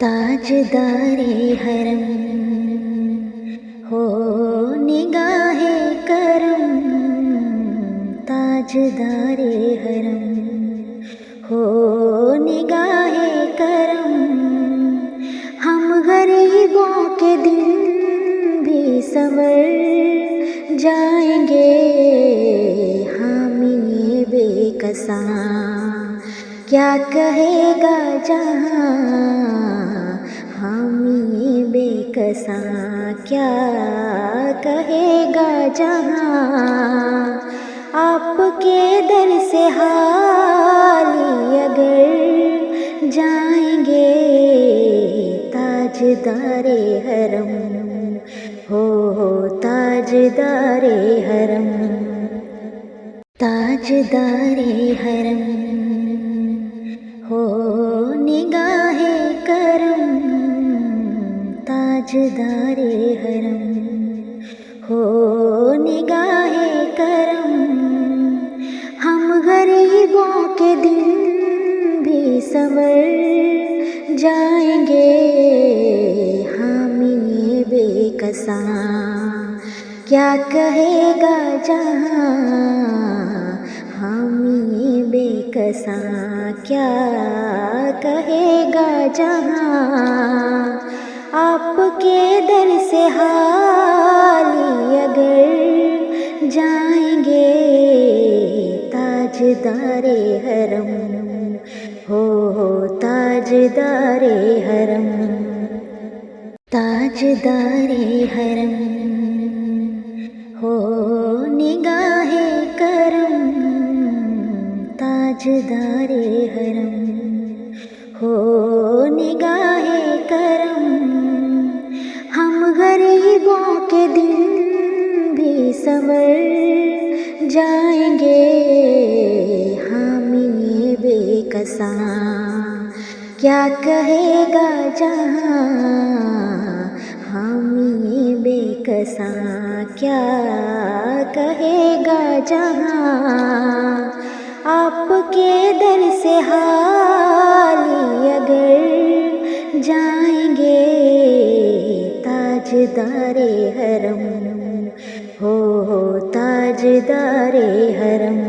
تاجدارِ حرم ہو نگاہ کرم، تاجدارِ حرم ہو نگاہ کرم، ہم غریبوں کے دن بھی سنور جائیں گے، حامی بے کساں کیا کہے گا جہاں، حامی بے کساں کیا کہے گا جہاں، آپ کے در سے حالی اگر جائیں گے، تاجدارِ حرم ہو تاجدارِ حرم، تاجدارِ حرم ہو نگاہ کرم، تاجدارِ حرم ہو نگاہ کرم، ہم غریبوں کے دن بھی سنور جائیں گے، حامی بے کساں کیا کہے گا جہاں، حامی بے کساں کیا کہے گا جہاں، آپ کے در سے حالی اگر جائیں گے، تاجدارِ حرم ہو تاجدارِ حرم، تاجدارِ حرم ہو نگاہ کرم، تاجدارِ حرم ہو نگاہ کرم، ہم غریبوں کے دن بھی سنور جائیں گے، حامی بے کساں کیا کہے گا جہاں، حامی بے کساں کیا کہے گا جہاں، آپ کے در سے حالی اگر جائیں گے، تاجدارِ حرم ہو تاجدارِ حرم۔